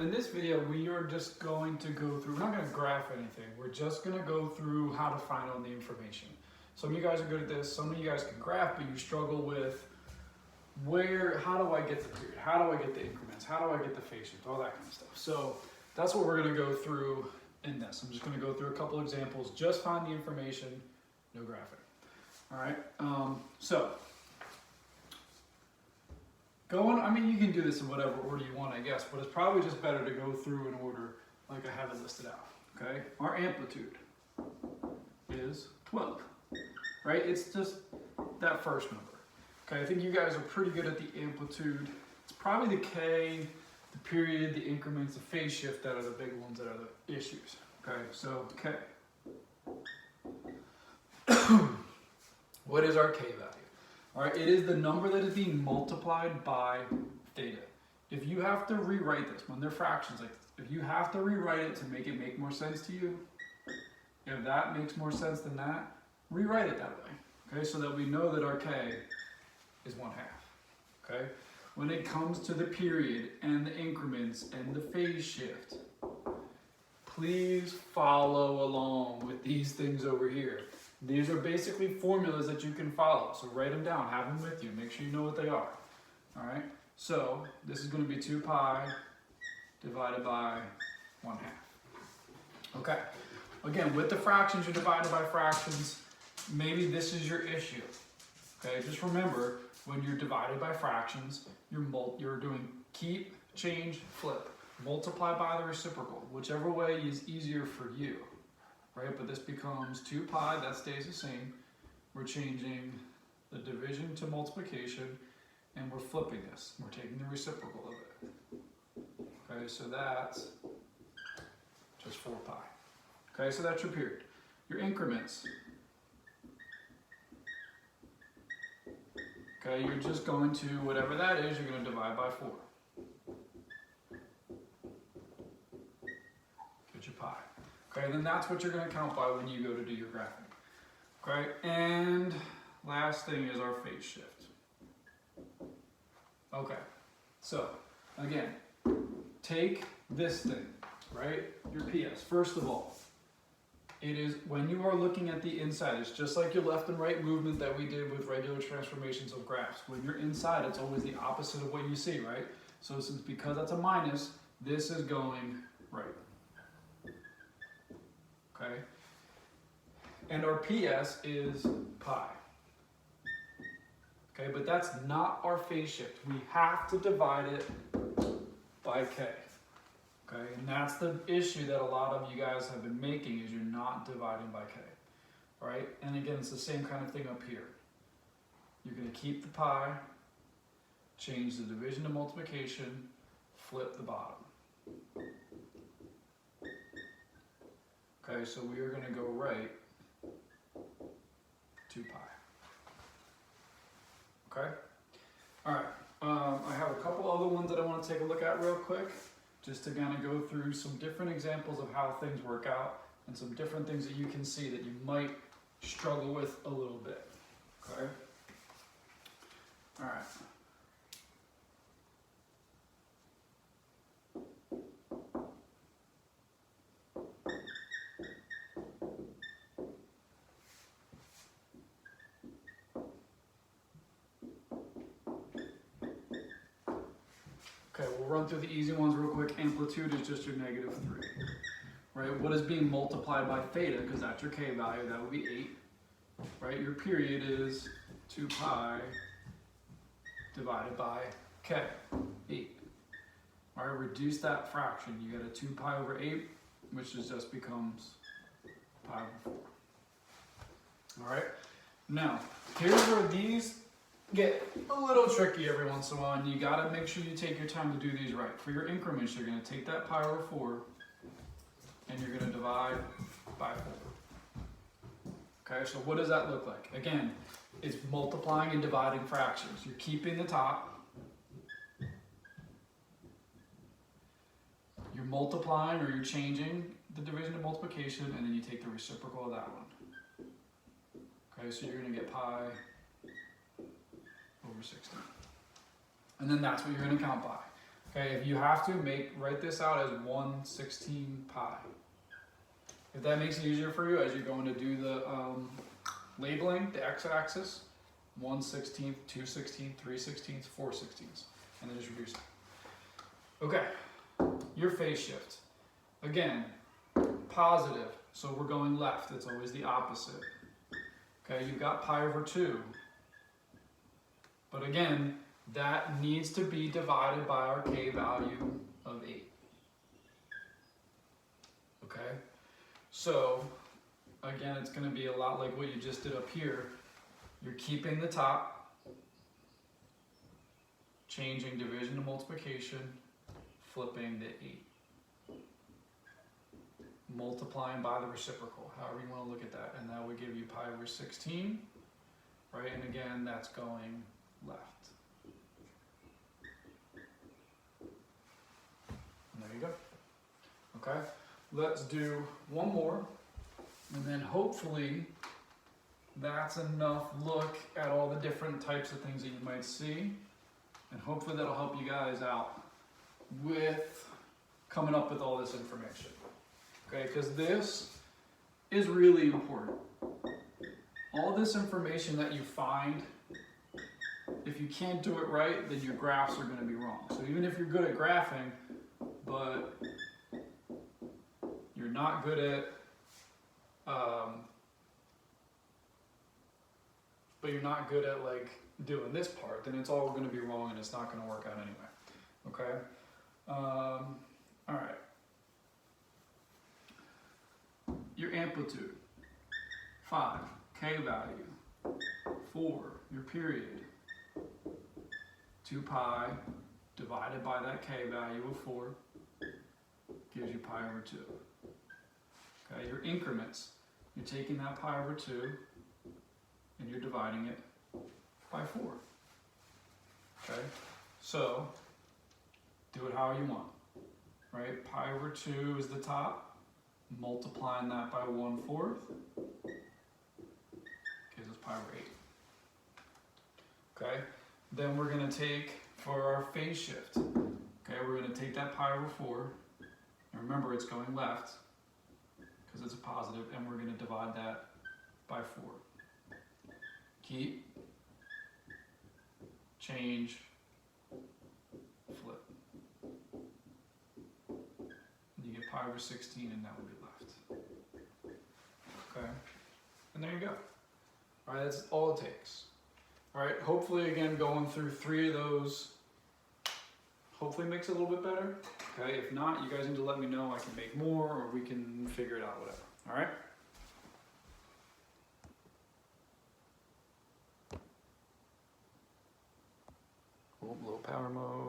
in this video, we are just going to go through, we're not going to graph anything. We're just going to go through how to find all the information. Some of you guys are good at this. Some of you guys can graph, but you struggle with how do I get the period? How do I get the increments? How do I get the phase shift? All that kind of stuff. So that's what we're going to go through in this. I'm just going to go through a couple examples. Just find the information, no graphing. All right. I mean, you can do this in whatever order you want, I guess, but it's probably just better to go through in order like I have it listed out, okay? Our amplitude is 12, right? It's just that first number, okay? I think you guys are pretty good at the amplitude. It's probably the K, the period, the increments, the phase shift that are the big ones that are the issues, okay? So K. What is our K value? All right, it is the number that is being multiplied by theta. If you have to rewrite this, when they're fractions like this, if you have to rewrite it to make it make more sense to you, if that makes more sense than that, rewrite it that way, okay? So that we know that our K is 1/2, okay? When it comes to the period and the increments and the phase shift, please follow along with these things over here. These are basically formulas that you can follow, so write them down, have them with you, make sure you know what they are. All right, so this is going to be 2 pi divided by 1/2. Okay, again, with the fractions, you're divided by fractions. Maybe this is your issue. Okay, just remember, when you're divided by fractions, you're doing keep, change, flip. Multiply by the reciprocal, whichever way is easier for you. Right, but this becomes 2 pi, that stays the same. We're changing the division to multiplication, and we're flipping this. We're taking the reciprocal of it. Okay, so that's just 4 pi. Okay, so that's your period. Your increments. Okay, you're just going to, whatever that is, you're going to divide by 4. Get your pi. Okay, then that's what you're going to count by when you go to do your graphing. Okay, and last thing is our phase shift. Okay, so again, take this thing, right? Your PS. First of all, it is when you are looking at the inside, it's just like your left and right movement that we did with regular transformations of graphs. When you're inside, it's always the opposite of what you see, right? So because that's a minus, this is going right. Okay, and our PS is pi. Okay, but that's not our phase shift. We have to divide it by K. Okay, and that's the issue that a lot of you guys have been making, is you're not dividing by K. All right, and again, it's the same kind of thing up here. You're going to keep the pi, change the division to multiplication, flip the bottom. Okay, so we are going to go right 2 pi. Okay? All right. I have a couple other ones that I want to take a look at real quick, just to kind of go through some different examples of how things work out and some different things that you can see that you might struggle with a little bit. Okay? All right. Okay, we'll run through the easy ones real quick. Amplitude is just your -3. Right? What is being multiplied by theta, because that's your K value, that would be 8. Right? Your period is 2 pi divided by K, 8. All right, reduce that fraction. You get a 2 pi over 8, which just becomes pi over 4. All right? Now, here's where these get a little tricky every once in a while, and you got to make sure you take your time to do these right. For your increments, you're going to take that pi over 4, and you're going to divide by 4. Okay, so what does that look like? Again, it's multiplying and dividing fractions. You're keeping the top. You're multiplying, or you're changing the division to multiplication, and then you take the reciprocal of that one. Okay, so you're going to get pi over 16. And then that's what you're going to count by. Okay, if you have to, write this out as 1/16 pi. If that makes it easier for you as you're going to do the labeling, the x-axis, 1/16, 2/16, 3/16, 4/16, and then just reduce it. Okay, your phase shift. Again, positive, so we're going left. It's always the opposite. Okay, you've got pi over 2. But again, that needs to be divided by our k value of 8. Okay, so again, it's going to be a lot like what you just did up here. You're keeping the top, changing division to multiplication, flipping the 8. Multiplying by the reciprocal, however you want to look at that, and that would give you pi over 16, right? And again, that's going left. And there you go. Okay, let's do one more, and then hopefully that's enough look at all the different types of things that you might see, and hopefully that'll help you guys out with coming up with all this information. Okay, because this is really important. All this information that you find, if you can't do it right, then your graphs are going to be wrong. So even if you're good at graphing, but you're not good at, like doing this part, then it's all going to be wrong and it's not going to work out anyway. Okay. All right. Your amplitude, 5, k value, 4, your period, 2 pi divided by that k value of 4 gives you pi over 2. Okay, your increments, you're taking that pi over 2 and you're dividing it by 4. Okay, so do it how you want, right? Pi over 2 is the top. Multiplying that by 1/4 gives us pi over 8. Okay, then we're going to take, for our phase shift, okay, we're going to take that pi over 4, and remember it's going left because it's a positive, and we're going to divide that by 4. Keep, change, flip. And you get pi over 16, and that will be left. Okay, and there you go. All right, that's all it takes. All right, hopefully, again, going through 3 of those hopefully makes it a little bit better. Okay, if not, you guys need to let me know. I can make more, or we can figure it out, whatever. All right? Low power mode.